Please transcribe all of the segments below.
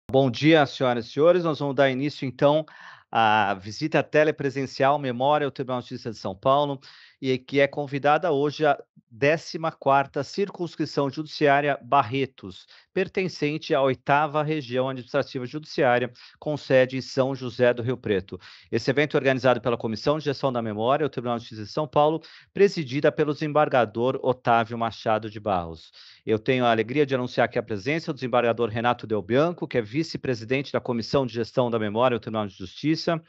Bom dia, senhoras e senhores. Nós vamos dar início, então, à visita telepresencial Memória ao Tribunal de Justiça de São Paulo, e que é convidada hoje a 14ª Circunscrição Judiciária Barretos, pertencente à 8ª Região Administrativa Judiciária, com sede em São José do Rio Preto. Esse evento é organizado pela Comissão de Gestão da Memória ao Tribunal de Justiça de São Paulo, presidida pelo desembargador Otávio Machado de Barros. Eu tenho a alegria de anunciar aqui a presença do desembargador Renato Del Bianco, que é vice-presidente da Comissão de Gestão da Memória do Tribunal de Justiça,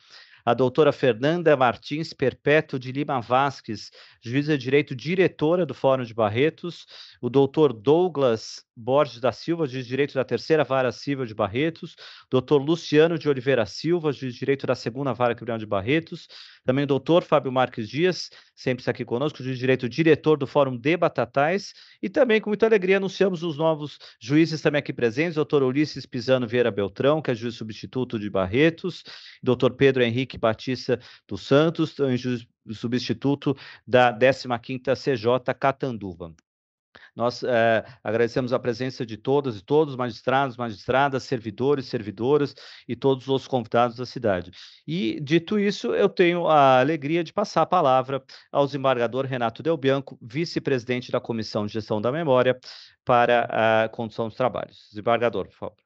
a doutora Fernanda Martins Perpétuo de Lima Vasques, juíza de direito diretora do Fórum de Barretos, o doutor Douglas Borges da Silva, juiz de direito da Terceira Vara Civil de Barretos, doutor Luciano de Oliveira Silva, juiz de direito da Segunda Vara Criminal de Barretos, também o doutor Fábio Marques Dias, sempre está aqui conosco, juiz de direito diretor do Fórum de Batatais, e também com muita alegria anunciamos os novos juízes também aqui presentes, doutor Ulisses Pisano Vieira Beltrão, que é juiz substituto de Barretos, doutor Pedro Henrique Batista dos Santos, juiz substituto da 15ª CJ Catanduva. Nós agradecemos a presença de todas e todos, magistrados, magistradas, servidores, servidoras e todos os convidados da cidade. E, dito isso, eu tenho a alegria de passar a palavra ao desembargador Renato Del Bianco, vice-presidente da Comissão de Gestão da Memória, para a condução dos trabalhos. Desembargador, por favor.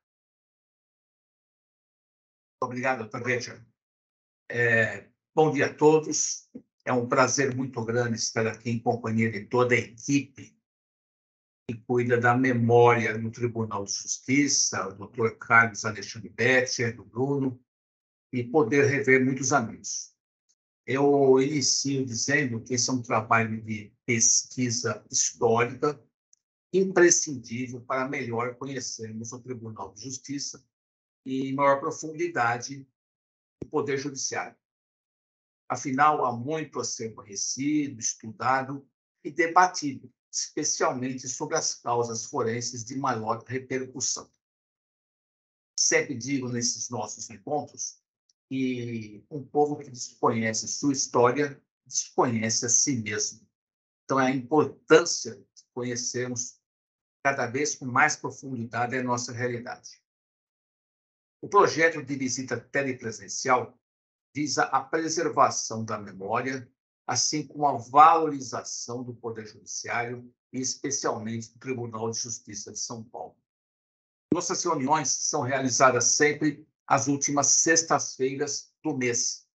Obrigado, doutor Richard. Bom dia a todos. É um prazer muito grande estar aqui em companhia de toda a equipe que cuida da memória no Tribunal de Justiça, o doutor Carlos Alexandre Betcher, do Bruno, e poder rever muitos amigos. Eu inicio dizendo que esse é um trabalho de pesquisa histórica imprescindível para melhor conhecermos o Tribunal de Justiça e, em maior profundidade, o Poder Judiciário. Afinal, há muito a ser conhecido, estudado e debatido, especialmente sobre as causas forenses de maior repercussão. Sempre digo nesses nossos encontros que um povo que desconhece sua história desconhece a si mesmo. Então, é a importância de conhecermos cada vez com mais profundidade a nossa realidade. O projeto de visita telepresencial visa a preservação da memória, assim como a valorização do Poder Judiciário e, especialmente, do Tribunal de Justiça de São Paulo. Nossas reuniões são realizadas sempre às últimas sextas-feiras do mês,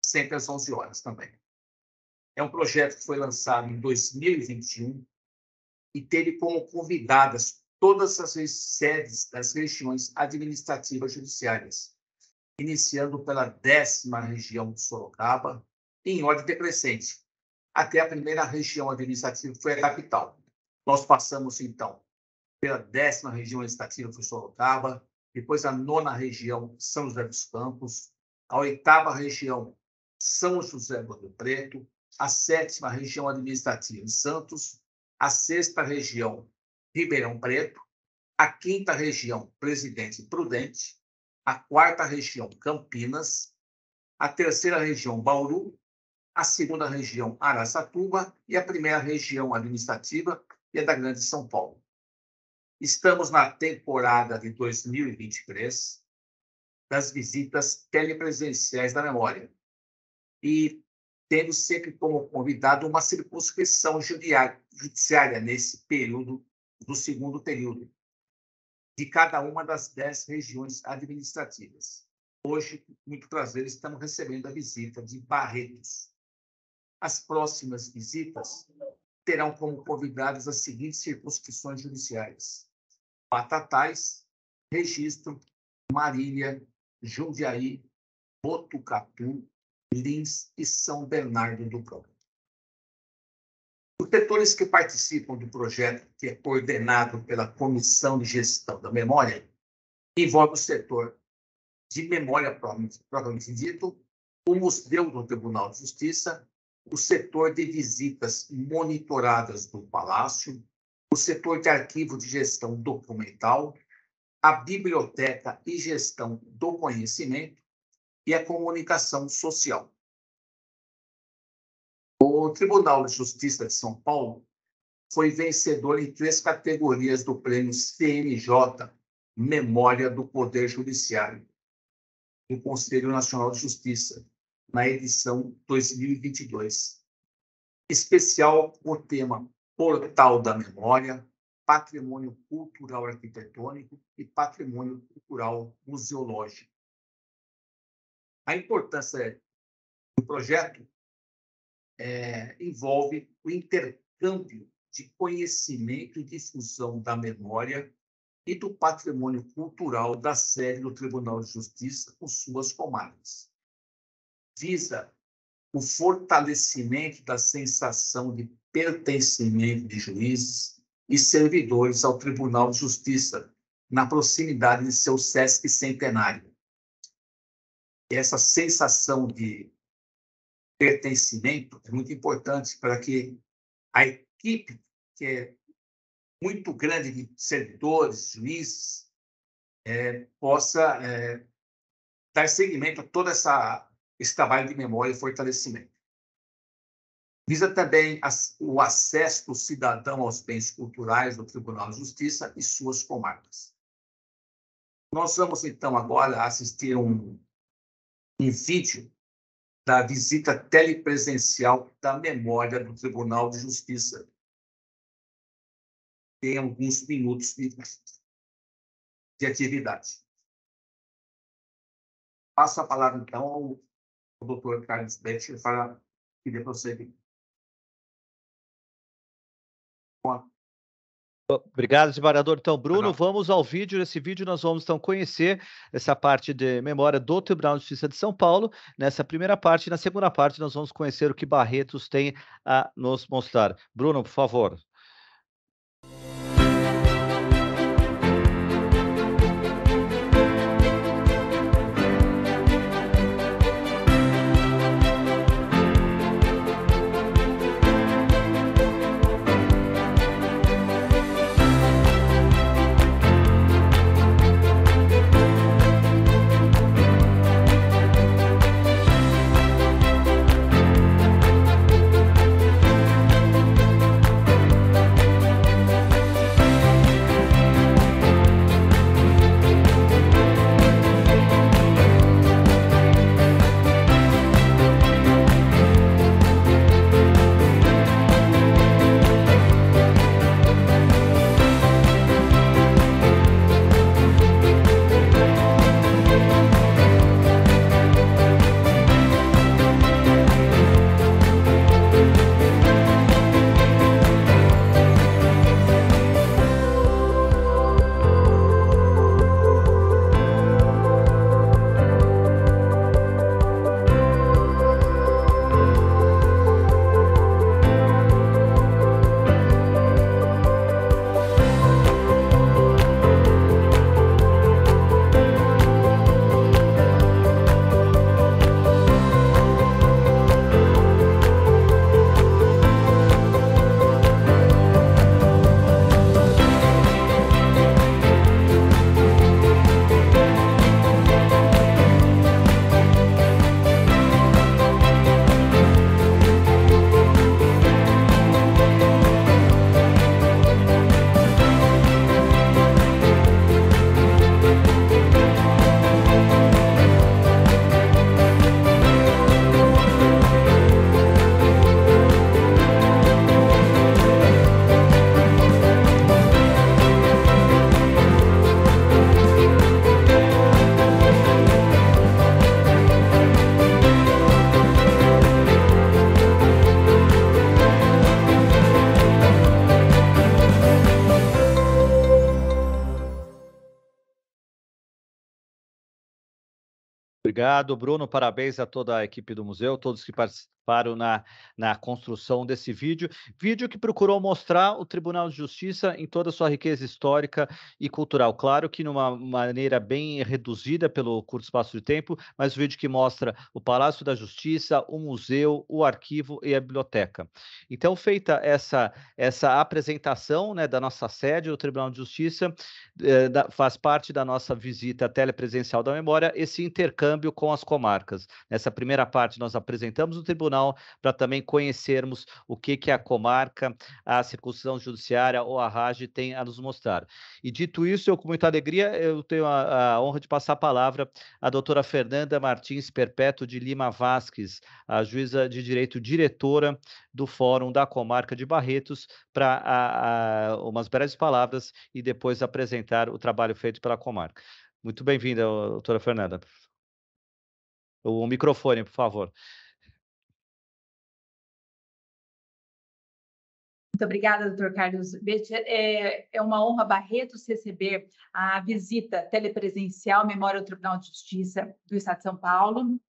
sempre às 11 horas também. É um projeto que foi lançado em 2021 e teve como convidadas todas as sedes das regiões administrativas judiciárias, iniciando pela 10ª região de Sorocaba, em ordem decrescente, até a primeira região administrativa, que foi a capital. Nós passamos, então, pela 10ª região administrativa, que foi Sorocaba, depois a 9ª região, São José dos Campos, a 8ª região, São José do Rio Preto, a 7ª região administrativa, Santos, a 6ª região, Ribeirão Preto, a 5ª região, Presidente Prudente, a 4ª região, Campinas, a 3ª região, Bauru, a 2ª região, Araçatuba, e a 1ª região administrativa, que é da Grande São Paulo. Estamos na temporada de 2023 das visitas telepresenciais da memória e tendo sempre como convidado uma circunscrição judiciária nesse período, do segundo período, de cada uma das 10 regiões administrativas. Hoje, com muito prazer, estamos recebendo a visita de Barretos. As próximas visitas terão como convidados as seguintes circunscrições judiciárias: Batatais, Registro, Marília, Jundiaí, Botucatu, Lins e São Bernardo do Campo. Os setores que participam do projeto, que é coordenado pela Comissão de Gestão da Memória, envolve o setor de memória propriamente dito, o Museu do Tribunal de Justiça, o setor de visitas monitoradas do Palácio, o setor de arquivo de gestão documental, a biblioteca e gestão do conhecimento e a comunicação social. O Tribunal de Justiça de São Paulo foi vencedor em 3 categorias do prêmio CNJ Memória do Poder Judiciário do Conselho Nacional de Justiça, na edição 2022. Especial o tema Portal da Memória, Patrimônio Cultural Arquitetônico e Patrimônio Cultural Museológico. A importância do projeto envolve o intercâmbio de conhecimento e difusão da memória e do patrimônio cultural da sede do Tribunal de Justiça com suas comarcas. Visa o fortalecimento da sensação de pertencimento de juízes e servidores ao Tribunal de Justiça, na proximidade de seu Sesc centenário. Essa sensação de pertencimento é muito importante para que a equipe, que é muito grande de servidores, juízes, possa dar seguimento a todo esse trabalho de memória e fortalecimento. Visa também o acesso do cidadão aos bens culturais do Tribunal de Justiça e suas comarcas. Nós vamos, então, agora assistir um vídeo da visita telepresencial da memória do Tribunal de Justiça. Tem alguns minutos de atividade. Passo a palavra, então, ao doutor Carlos Becher para que dê prosseguimento. Obrigado, desembargador. Então, Bruno, vamos ao vídeo. Nesse vídeo nós vamos, então, conhecer essa parte de memória do Tribunal de Justiça de São Paulo. Nessa primeira parte, na segunda parte, nós vamos conhecer o que Barretos tem a nos mostrar. Bruno, por favor. Obrigado, Bruno. Parabéns a toda a equipe do museu, todos que participaram na construção desse vídeo. Vídeo que procurou mostrar o Tribunal de Justiça em toda a sua riqueza histórica e cultural. Claro que numa maneira bem reduzida pelo curto espaço de tempo, mas um vídeo que mostra o Palácio da Justiça, o museu, o arquivo e a biblioteca. Então, feita essa apresentação, né, da nossa sede, do Tribunal de Justiça, faz parte da nossa visita telepresencial da memória, esse intercâmbio intercâmbio com as comarcas. Nessa primeira parte, nós apresentamos o tribunal para também conhecermos o que a comarca, a circunscrição judiciária ou a RAGE tem a nos mostrar. E dito isso, eu com muita alegria, eu tenho a honra de passar a palavra à doutora Fernanda Martins Perpétuo de Lima Vasques, a juíza de direito diretora do Fórum da Comarca de Barretos, para umas breves palavras e depois apresentar o trabalho feito pela comarca. Muito bem-vinda, doutora Fernanda. O microfone, por favor. Muito obrigada, doutor Carlos. É uma honra, Barretos, receber a visita telepresencial à memória do Tribunal de Justiça do Estado de São Paulo.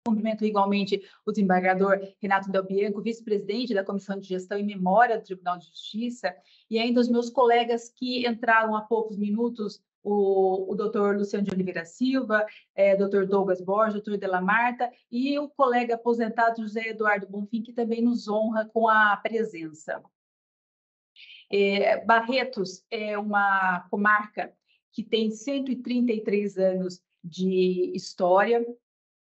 Cumprimento igualmente o desembargador Renato Del Bianco, vice-presidente da Comissão de Gestão e Memória do Tribunal de Justiça, e ainda os meus colegas que entraram há poucos minutos, o doutor Luciano de Oliveira Silva, doutor Douglas Borges, doutor Della Marta, e o colega aposentado José Eduardo Bonfim, que também nos honra com a presença. Barretos é uma comarca que tem 133 anos de história.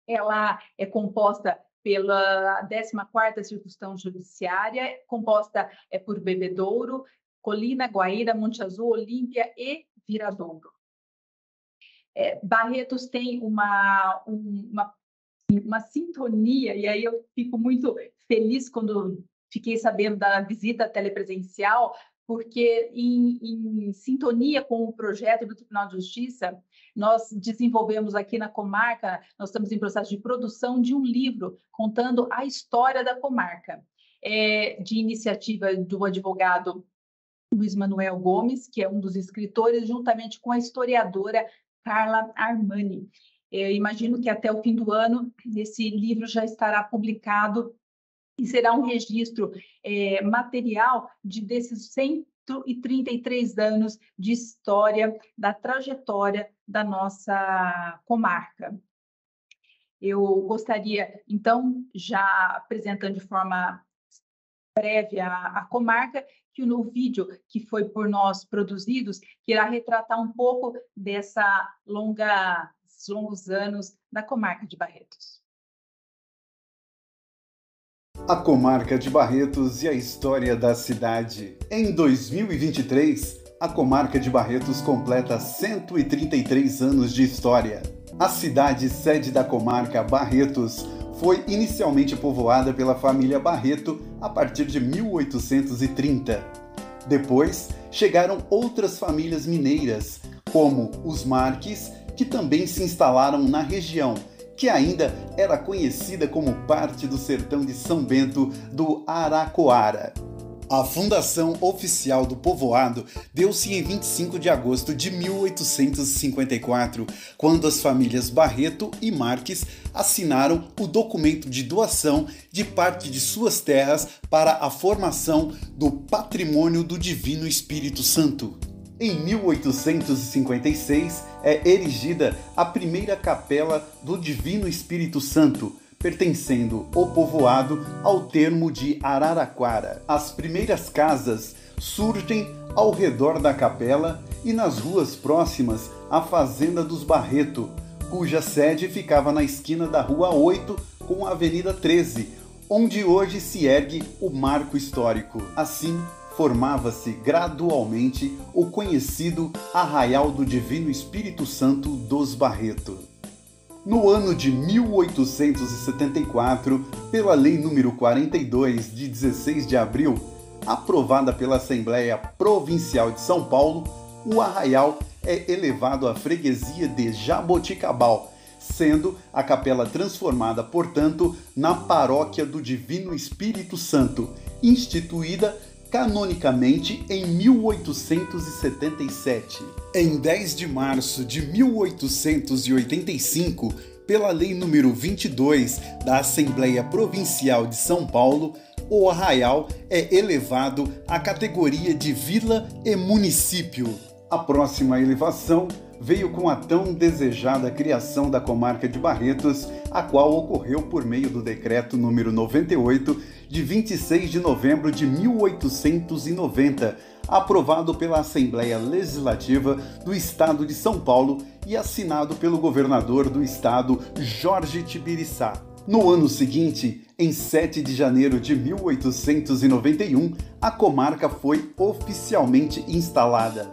Ela é composta pela 14ª Circunscrição Judiciária, composta por Bebedouro, Colina, Guaíra, Monte Azul, Olímpia e Viradouro. Barretos tem uma sintonia, e aí eu fico muito feliz quando fiquei sabendo da visita telepresencial, porque em sintonia com o projeto do Tribunal de Justiça, nós desenvolvemos aqui na comarca, nós estamos em processo de produção de um livro contando a história da comarca, de iniciativa do advogado Luiz Manuel Gomes, que é um dos escritores, juntamente com a historiadora Carla Armani. Eu imagino que até o fim do ano esse livro já estará publicado e será um registro material desses 133 anos de história, da trajetória da nossa comarca. Eu gostaria, então, já apresentando de forma breve a comarca, que no vídeo que foi por nós produzidos, que irá retratar um pouco dessa longos anos da comarca de Barretos. A comarca de Barretos e a história da cidade. Em 2023, a comarca de Barretos completa 133 anos de história. A cidade sede da comarca, Barretos, foi inicialmente povoada pela família Barreto a partir de 1830. Depois, chegaram outras famílias mineiras, como os Marques, que também se instalaram na região, que ainda era conhecida como parte do sertão de São Bento do Aracoara. A fundação oficial do povoado deu-se em 25 de agosto de 1854, quando as famílias Barreto e Marques assinaram o documento de doação de parte de suas terras para a formação do Patrimônio do Divino Espírito Santo. Em 1856 é erigida a primeira capela do Divino Espírito Santo, pertencendo o povoado ao termo de Araraquara. As primeiras casas surgem ao redor da capela e nas ruas próximas à Fazenda dos Barreto, cuja sede ficava na esquina da Rua 8 com a Avenida 13, onde hoje se ergue o Marco Histórico. Assim, formava-se gradualmente o conhecido Arraial do Divino Espírito Santo dos Barreto. No ano de 1874, pela Lei nº 42, de 16 de abril, aprovada pela Assembleia Provincial de São Paulo, o arraial é elevado à freguesia de Jaboticabal, sendo a capela transformada, portanto, na Paróquia do Divino Espírito Santo, instituída canonicamente em 1877. Em 10 de março de 1885, pela Lei nº 22 da Assembleia Provincial de São Paulo, o arraial é elevado à categoria de vila e município. A próxima elevação veio com a tão desejada criação da comarca de Barretos, a qual ocorreu por meio do decreto número 98, de 26 de novembro de 1890, aprovado pela Assembleia Legislativa do Estado de São Paulo e assinado pelo governador do estado, Jorge Tibiriçá. No ano seguinte, em 7 de janeiro de 1891, a comarca foi oficialmente instalada.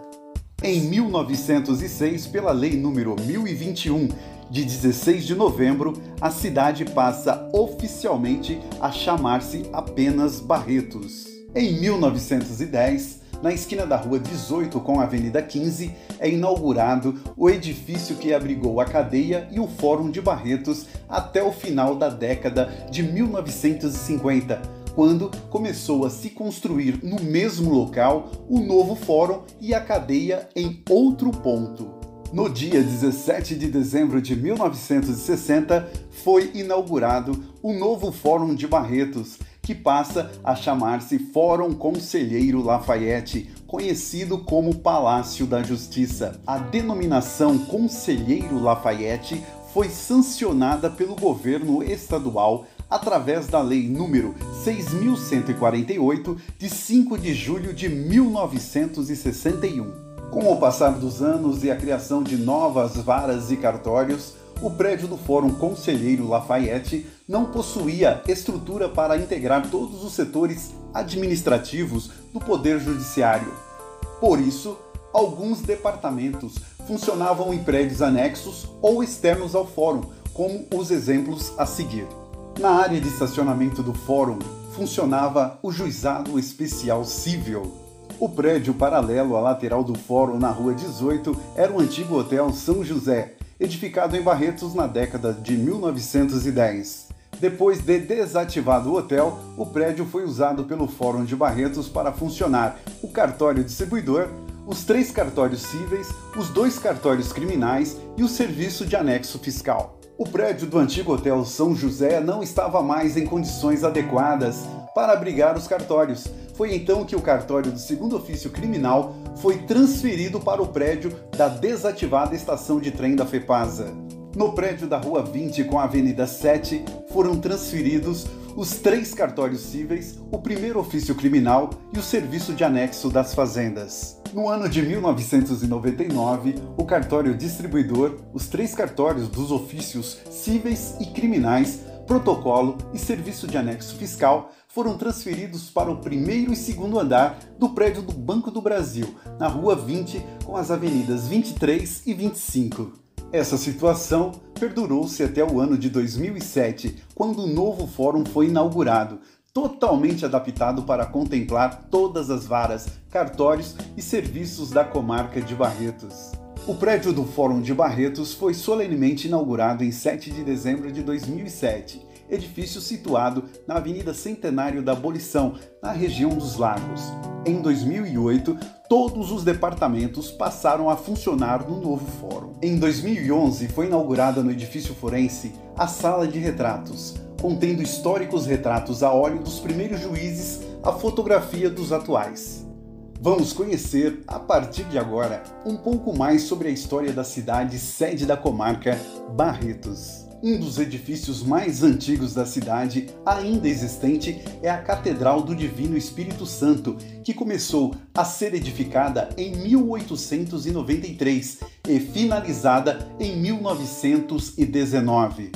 Em 1906, pela Lei nº 1021, de 16 de novembro, a cidade passa oficialmente a chamar-se apenas Barretos. Em 1910, na esquina da Rua 18 com a Avenida 15, é inaugurado o edifício que abrigou a cadeia e o Fórum de Barretos até o final da década de 1950, quando começou a se construir no mesmo local o novo fórum e a cadeia em outro ponto. No dia 17 de dezembro de 1960, foi inaugurado o novo Fórum de Barretos, que passa a chamar-se Fórum Conselheiro Lafayette, conhecido como Palácio da Justiça. A denominação Conselheiro Lafayette foi sancionada pelo governo estadual através da Lei nº 6.148, de 5 de julho de 1961. Com o passar dos anos e a criação de novas varas e cartórios, o prédio do Fórum Conselheiro Lafayette não possuía estrutura para integrar todos os setores administrativos do Poder Judiciário. Por isso, alguns departamentos funcionavam em prédios anexos ou externos ao Fórum, como os exemplos a seguir. Na área de estacionamento do Fórum, funcionava o Juizado Especial Civil. O prédio paralelo à lateral do Fórum, na Rua 18, era o antigo Hotel São José, edificado em Barretos na década de 1910. Depois de desativado o hotel, o prédio foi usado pelo Fórum de Barretos para funcionar o cartório distribuidor, os 3 cartórios cíveis, os 2 cartórios criminais e o serviço de anexo fiscal. O prédio do antigo Hotel São José não estava mais em condições adequadas para abrigar os cartórios. Foi então que o cartório do 2º Ofício Criminal foi transferido para o prédio da desativada estação de trem da FEPASA. No prédio da Rua 20 com a Avenida 7 foram transferidos os 3 cartórios cíveis, o 1º Ofício Criminal e o Serviço de Anexo das Fazendas. No ano de 1999, o cartório distribuidor, os 3 cartórios dos ofícios cíveis e criminais, protocolo e serviço de anexo fiscal foram transferidos para o 1º e 2º andar do prédio do Banco do Brasil, na Rua 20, com as avenidas 23 e 25. Essa situação perdurou-se até o ano de 2007, quando o novo fórum foi inaugurado, totalmente adaptado para contemplar todas as varas, cartórios e serviços da comarca de Barretos. O prédio do Fórum de Barretos foi solenemente inaugurado em 7 de dezembro de 2007, edifício situado na Avenida Centenário da Abolição, na região dos Lagos. Em 2008, todos os departamentos passaram a funcionar no novo fórum. Em 2011, foi inaugurada no edifício forense a Sala de Retratos, contendo históricos retratos a óleo dos primeiros juízes, a fotografia dos atuais. Vamos conhecer, a partir de agora, um pouco mais sobre a história da cidade sede da comarca, Barretos. Um dos edifícios mais antigos da cidade, ainda existente, é a Catedral do Divino Espírito Santo, que começou a ser edificada em 1893 e finalizada em 1919.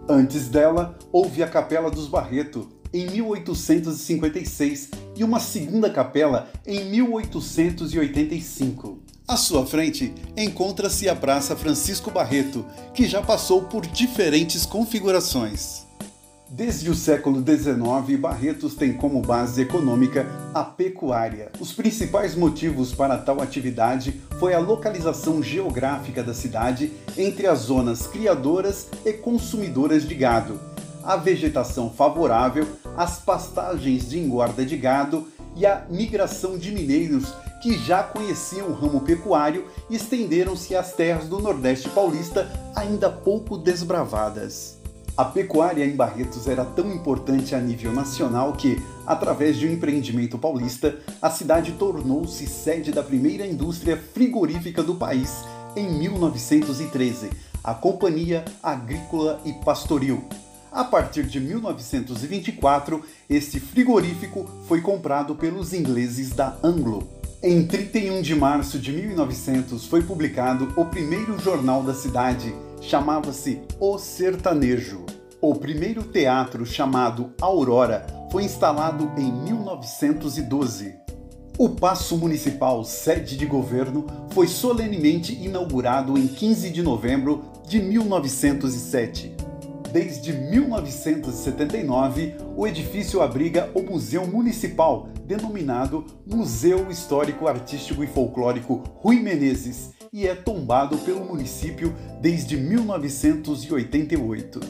Antes dela, houve a Capela dos Barretos, em 1856, e uma segunda capela em 1885. À sua frente, encontra-se a Praça Francisco Barreto, que já passou por diferentes configurações. Desde o século XIX, Barretos tem como base econômica a pecuária. Os principais motivos para tal atividade foi a localização geográfica da cidade entre as zonas criadoras e consumidoras de gado, a vegetação favorável, as pastagens de engorda de gado e a migração de mineiros que já conheciam o ramo pecuário e estenderam-se às terras do Nordeste paulista ainda pouco desbravadas. A pecuária em Barretos era tão importante a nível nacional que, através de um empreendimento paulista, a cidade tornou-se sede da primeira indústria frigorífica do país em 1913, a Companhia Agrícola e Pastoril. A partir de 1924, este frigorífico foi comprado pelos ingleses da Anglo. Em 31 de março de 1900 foi publicado o primeiro jornal da cidade, chamava-se O Sertanejo. O primeiro teatro, chamado Aurora, foi instalado em 1912. O Paço Municipal, sede de governo, foi solenemente inaugurado em 15 de novembro de 1907. Desde 1979, o edifício abriga o Museu Municipal, denominado Museu Histórico Artístico e Folclórico Rui Menezes, e é tombado pelo município desde 1988.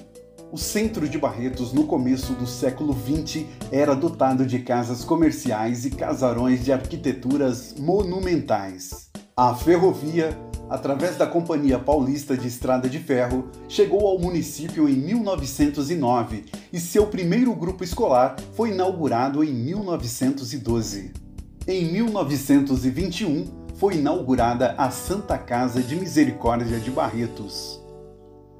O centro de Barretos, no começo do século XX, era dotado de casas comerciais e casarões de arquiteturas monumentais. A ferrovia, através da Companhia Paulista de Estrada de Ferro, chegou ao município em 1909 e seu primeiro grupo escolar foi inaugurado em 1912. Em 1921, foi inaugurada a Santa Casa de Misericórdia de Barretos.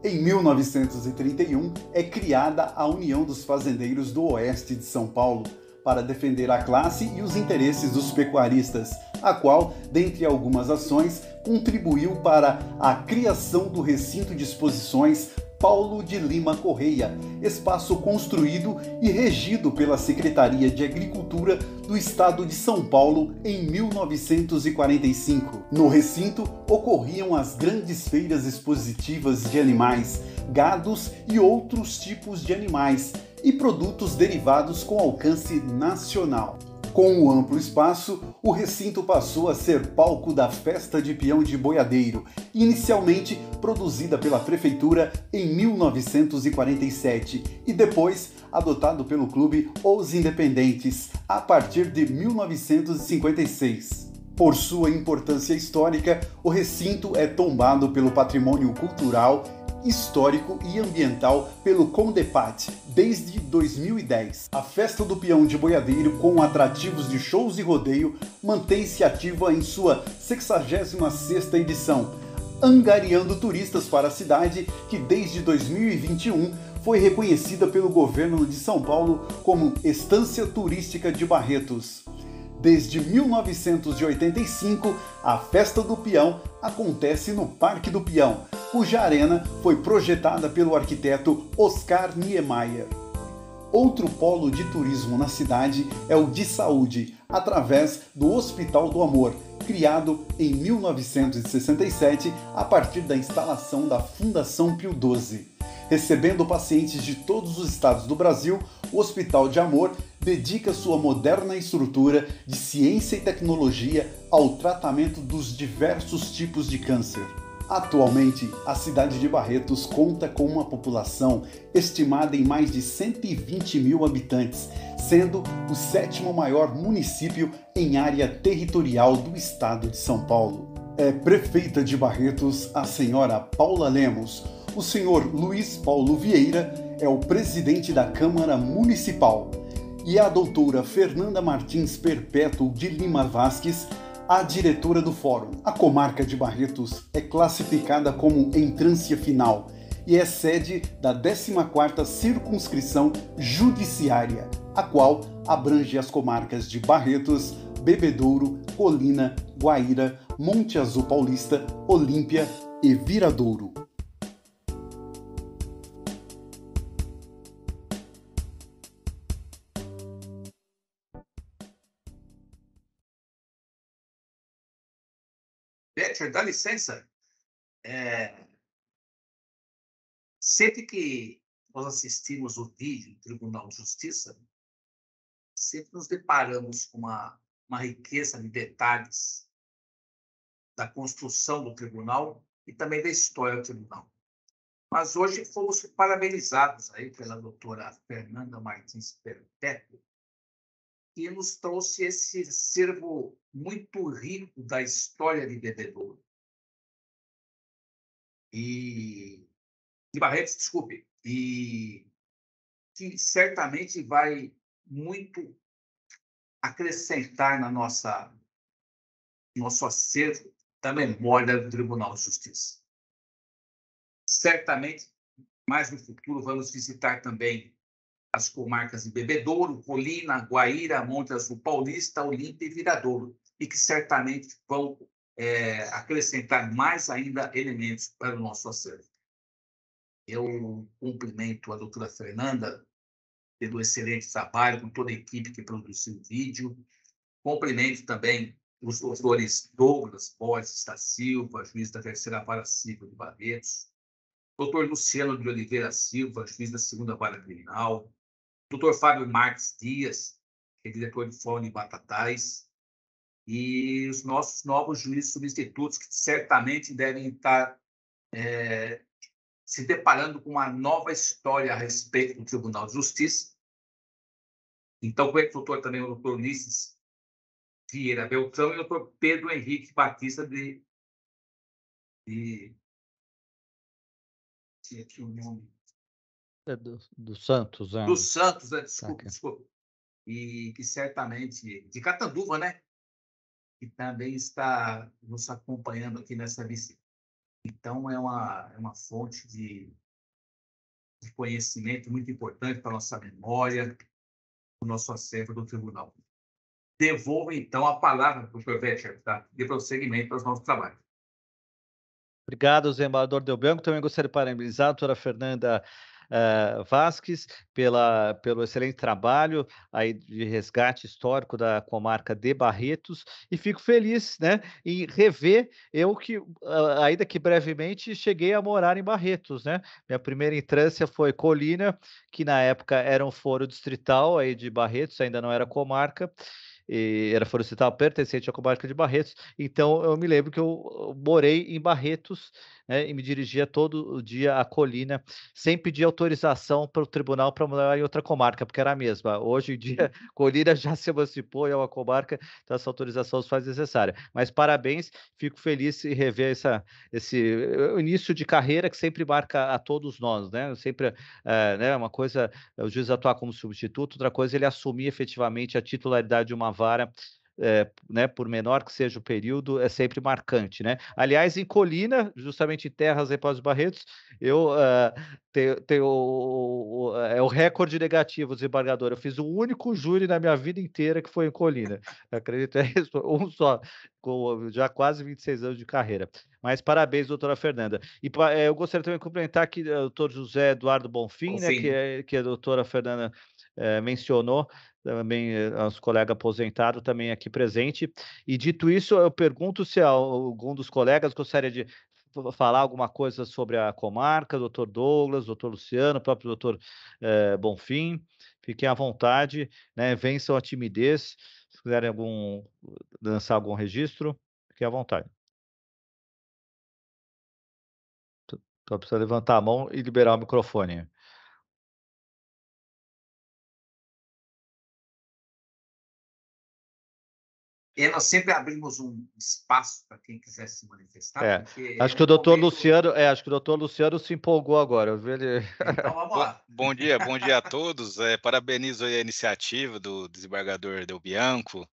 Em 1931, é criada a União dos Fazendeiros do Oeste de São Paulo, para defender a classe e os interesses dos pecuaristas, a qual, dentre algumas ações, contribuiu para a criação do Recinto de Exposições Paulo de Lima Correia, espaço construído e regido pela Secretaria de Agricultura do Estado de São Paulo em 1945. No recinto ocorriam as grandes feiras expositivas de animais, gados e outros tipos de animais e produtos derivados com alcance nacional. Com o amplo espaço, o recinto passou a ser palco da Festa de Peão de Boiadeiro, inicialmente produzida pela Prefeitura em 1947 e depois adotado pelo Clube Os Independentes, a partir de 1956. Por sua importância histórica, o recinto é tombado pelo Patrimônio Cultural, Histórico e Ambiental pelo CONDEPAT desde 2010. A Festa do Peão de Boiadeiro, com atrativos de shows e rodeio, mantém-se ativa em sua 66ª edição, angariando turistas para a cidade que desde 2021 foi reconhecida pelo governo de São Paulo como Estância Turística de Barretos. Desde 1985, a Festa do Peão acontece no Parque do Peão, cuja arena foi projetada pelo arquiteto Oscar Niemeyer. Outro polo de turismo na cidade é o de saúde, através do Hospital do Amor, criado em 1967 a partir da instalação da Fundação Pio XII. Recebendo pacientes de todos os estados do Brasil, o Hospital de Amor dedica sua moderna estrutura de ciência e tecnologia ao tratamento dos diversos tipos de câncer. Atualmente, a cidade de Barretos conta com uma população estimada em mais de 120 mil habitantes, sendo o 7º maior município em área territorial do estado de São Paulo. É prefeita de Barretos a senhora Paula Lemos. O senhor Luiz Paulo Vieira é o presidente da Câmara Municipal e a doutora Fernanda Martins Perpétuo de Lima Vasques, a diretora do Fórum. A comarca de Barretos é classificada como entrância final e é sede da 14ª Circunscrição Judiciária, a qual abrange as comarcas de Barretos, Bebedouro, Colina, Guaíra, Monte Azul Paulista, Olímpia e Viradouro. Betcher, dá licença. Sempre que nós assistimos o vídeo do Tribunal de Justiça, sempre nos deparamos com uma riqueza de detalhes da construção do tribunal e também da história do tribunal. Mas hoje fomos parabenizados aí pela doutora Fernanda Martins Perpétuo, que nos trouxe esse acervo muito rico da história de Bebedouro. De Barretos, desculpe. E que certamente vai muito acrescentar na nosso acervo da memória do Tribunal de Justiça. Certamente, mais no futuro, vamos visitar também as comarcas de Bebedouro, Colina, Guaíra, Monte Azul Paulista, Olímpia e Viradouro, e que certamente vão acrescentar mais ainda elementos para o nosso acervo. Eu cumprimento a doutora Fernanda pelo excelente trabalho, com toda a equipe que produziu o vídeo. Cumprimento também os doutores Douglas Borges da Silva, juiz da Terceira Vara Civil de Barretos, doutor Luciano de Oliveira Silva, juiz da Segunda Vara Criminal, doutor Fábio Marques Dias, que é diretor de Fórum de Batatais, e os nossos novos juízes substitutos, que certamente devem estar se deparando com uma nova história a respeito do Tribunal de Justiça. Então, com esse doutor também, o doutor Ulisses Vieira Beltrão e o doutor Pedro Henrique Batista tinha aqui o nome. Do Santos, né? Do Santos, né? Tá, Desculpa. E que certamente... De Catanduva, né? Que também está nos acompanhando aqui nessa visita. Então, é uma fonte de conhecimento muito importante para a nossa memória, para o nosso acervo do tribunal. Devolvo, então, a palavra para o Dr. Vetcher, tá? De prosseguimento para os nossos trabalhos. Obrigado, desembargador Del Bianco. Também gostaria de parabenizar a doutora Fernanda Vasques pelo excelente trabalho aí de resgate histórico da comarca de Barretos, e fico feliz, né, em rever eu que, ainda que brevemente, cheguei a morar em Barretos, né? Minha primeira entrância foi Colina, que na época era um foro distrital aí de Barretos, ainda não era comarca, e era foro distrital pertencente à comarca de Barretos. Então eu me lembro que eu morei em Barretos, né, e me dirigia todo o dia à Colina, sem pedir autorização para o tribunal para morar em outra comarca, porque era a mesma. Hoje em dia, Colina já se emancipou e é uma comarca, então essa autorização se faz necessária. Mas parabéns, fico feliz em rever esse início de carreira que sempre marca a todos nós, né? Sempre, né, uma coisa é o juiz atuar como substituto, outra coisa é ele assumir efetivamente a titularidade de uma vara, né, por menor que seja o período, é sempre marcante, né? Aliás, em Colina, justamente em terras aí pós Barretos, eu tenho o recorde negativo, desembargador. Eu fiz o único júri na minha vida inteira que foi em Colina. Acredito, é isso, um só, com já quase 26 anos de carreira. Mas parabéns, doutora Fernanda. E eu gostaria também de complementar que o doutor José Eduardo Bonfim, né, que a doutora Fernanda mencionou, também nosso colega aposentado também aqui presente. E dito isso, eu pergunto se algum dos colegas gostaria de falar alguma coisa sobre a comarca, doutor Douglas, doutor Luciano, o próprio doutor Bonfim. Fiquem à vontade, né? Vençam a timidez. Se quiserem lançar algum registro, fiquem à vontade. Só precisa levantar a mão e liberar o microfone. E nós sempre abrimos um espaço para quem quiser se manifestar. Acho que o doutor Luciano se empolgou agora. Ele... Então vamos lá. Bom dia a todos. Parabenizo a iniciativa do desembargador Del Bianco,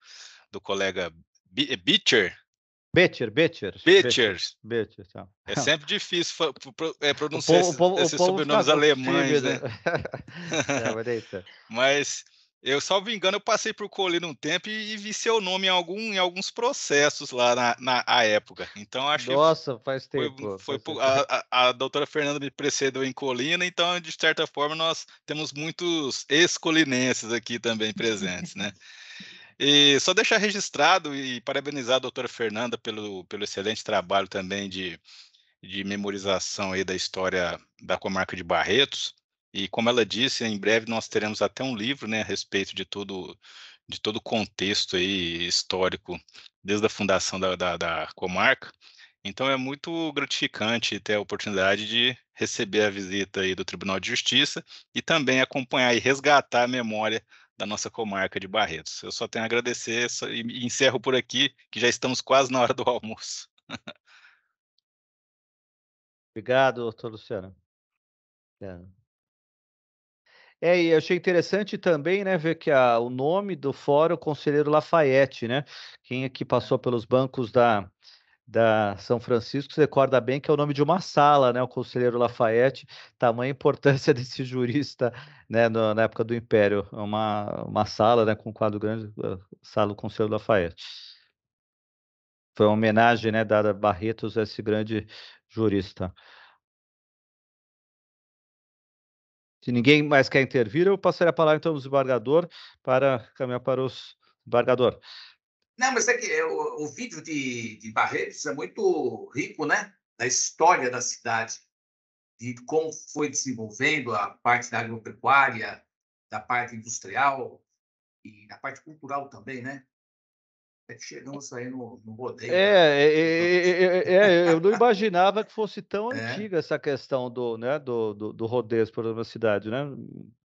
do colega Bitcher. Tá. É sempre difícil pronunciar esses sobrenomes alemães, né? Mas eu, salvo engano, eu passei por Colina um tempo e vi seu nome em alguns processos lá na época. Então, acho que faz tempo. A doutora Fernanda me precedeu em Colina, então, de certa forma, nós temos muitos ex-colinenses aqui também presentes, né? E só deixar registrado e parabenizar a doutora Fernanda pelo excelente trabalho também de memorização aí da história da comarca de Barretos. E como ela disse, em breve nós teremos até um livro, né, a respeito de todo o contexto aí histórico, desde a fundação da comarca. Então é muito gratificante ter a oportunidade de receber a visita aí do Tribunal de Justiça e também acompanhar e resgatar a memória da nossa comarca de Barretos. Eu só tenho a agradecer e encerro por aqui, que já estamos quase na hora do almoço. Obrigado, doutor Luciano. E eu achei interessante também, né, ver que o nome do fórum, Conselheiro Lafayette, né? Quem aqui passou pelos bancos da São Francisco, você recorda bem que é o nome de uma sala, né? O Conselheiro Lafayette, tamanha importância desse jurista, né? Na época do Império, uma sala, né? Com um quadro grande, sala do Conselheiro Lafayette. Foi uma homenagem, né? Dada a Barretos, a esse grande jurista. Se ninguém mais quer intervir, eu passaria a palavra então ao desembargador para caminhar para os desembargador. Não, mas é que o vídeo de Barretos é muito rico, né? Da história da cidade, de como foi desenvolvendo a parte da agropecuária, da parte industrial e da parte cultural também, né? Até que chegamos aí no rodeio. Eu não imaginava que fosse tão antiga essa questão do rodeio por uma cidade, né?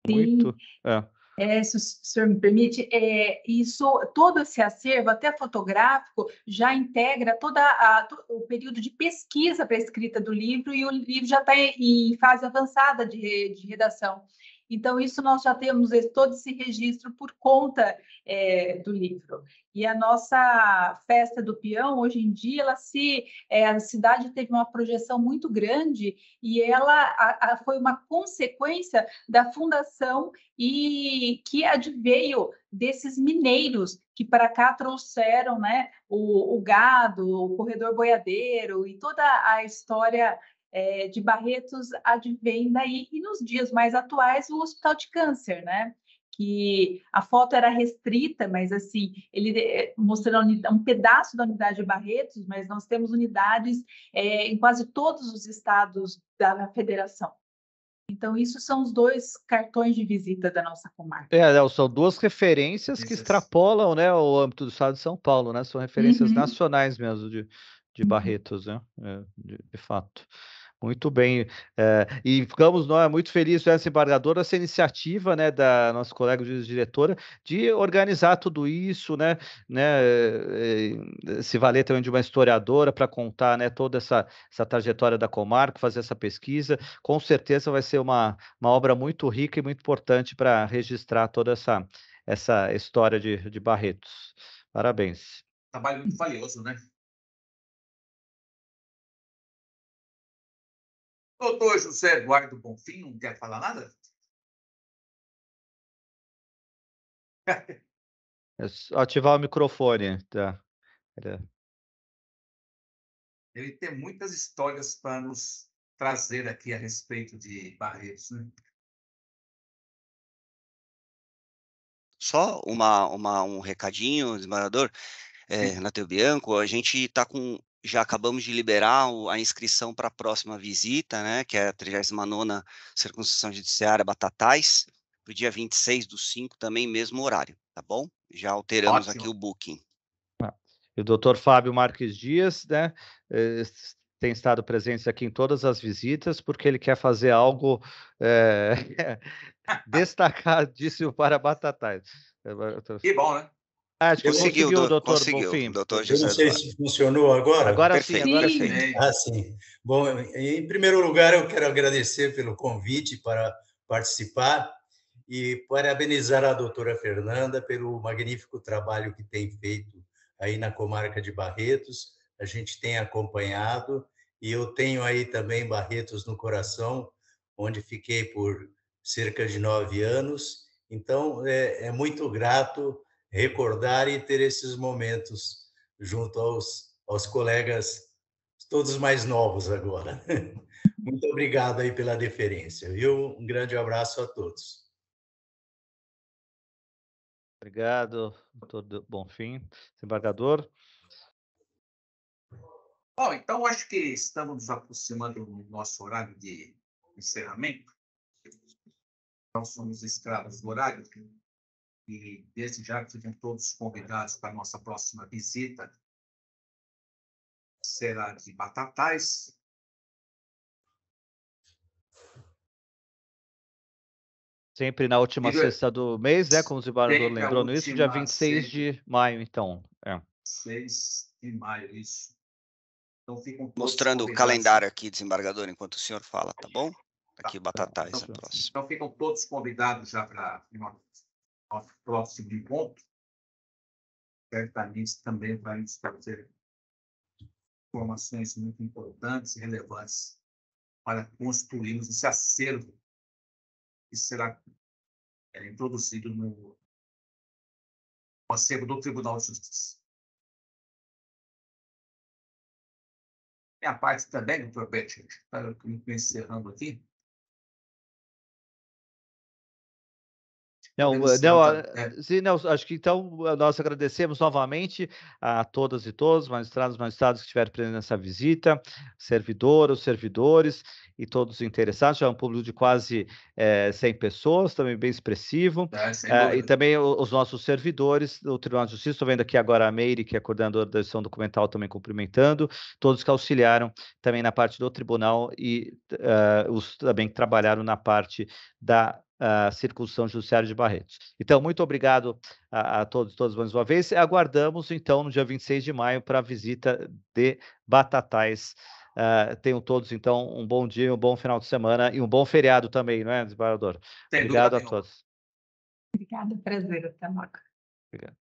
Muito. Se o senhor me permite, todo esse acervo, até fotográfico, já integra o período de pesquisa para a escrita do livro, e o livro já está em fase avançada de redação. Então, isso nós já temos todo esse registro por conta do livro. E a nossa festa do peão, hoje em dia, a cidade teve uma projeção muito grande, e ela foi uma consequência da fundação e que adveio desses mineiros que para cá trouxeram, né, o gado, o corredor boiadeiro e toda a história de Barretos advém daí. E nos dias mais atuais, o Hospital de Câncer, né? Que a foto era restrita, mas assim, ele mostrando um pedaço da unidade de Barretos, mas nós temos unidades em quase todos os estados da federação. Então, isso são os 2 cartões de visita da nossa comarca. São 2 referências que extrapolam, né, o âmbito do estado de São Paulo, né? São referências nacionais mesmo de Barretos, né? De fato. Muito bem. E ficamos muito felizes com essa embargadora, essa iniciativa, né, da nossa colega diretora, de organizar tudo isso, né, se valer também de uma historiadora para contar, né, toda essa trajetória da comarca, fazer essa pesquisa. Com certeza vai ser uma obra muito rica e muito importante para registrar toda essa história de Barretos. Parabéns. Trabalho muito valioso, né? Doutor José Eduardo Bonfim, não quer falar nada? É só ativar o microfone, tá? Ele tem muitas histórias para nos trazer aqui a respeito de Barretos, né? Só um recadinho, desembargador, Nateu Bianco, a gente está já acabamos de liberar a inscrição para a próxima visita, né, que é a 39ª Circunscrição Judiciária Batatais, para o dia 26/5, também mesmo horário, tá bom? Já alteramos aqui o booking. E o doutor Fábio Marques Dias, né, tem estado presente aqui em todas as visitas, porque ele quer fazer algo destacadíssimo para Batatais. Que bom, né? Acho que conseguiu, doutor Bonfim. Doutor Eu não sei se funcionou agora. Agora sim, agora sim. Sim. Bom, em primeiro lugar, eu quero agradecer pelo convite para participar e parabenizar a doutora Fernanda pelo magnífico trabalho que tem feito aí na comarca de Barretos. A gente tem acompanhado e eu tenho aí também Barretos no coração, onde fiquei por cerca de 9 anos. Então, é muito grato recordar e ter esses momentos junto aos colegas, todos mais novos agora. Muito obrigado aí pela deferência, viu? Um grande abraço a todos. Obrigado, doutor Bonfim. Desembargador. Bom, então acho que estamos nos aproximando do nosso horário de encerramento. Nós somos escravos do horário. E desde já ficam todos convidados para a nossa próxima visita. Será de Batatais. Sempre na última sexta do mês, né? Como o desembargador lembrou no início, dia 26 de maio, então. 6 de maio, isso. Então ficam mostrando o calendário aqui, desembargador, enquanto o senhor fala, tá bom? Aqui, Batatais, a próxima. Então ficam todos convidados já para o nosso próximo encontro. Certamente também vai nos trazer informações muito importantes e relevantes para construirmos esse acervo que será introduzido no acervo do Tribunal de Justiça. Minha parte também, doutor Betty, para encerrando aqui. Não, sim, não, acho que então nós agradecemos novamente a todas e todos, magistrados que estiveram presentes nessa visita, os servidores e todos os interessados, já é um público de quase 100 pessoas, também bem expressivo, e também os nossos servidores do Tribunal de Justiça, estou vendo aqui agora a Meire, que é coordenadora da edição documental, também cumprimentando, todos que auxiliaram também na parte do tribunal e os também que trabalharam na parte da circunscrição judiciária de Barretos. Então, muito obrigado a todos mais uma vez. Aguardamos, então, no dia 26 de maio, para a visita de Batatais. Tenham todos, então, um bom dia, um bom final de semana e um bom feriado também, não é, desembargador? Obrigado a todos. Obrigada, prazer, até logo. Obrigado.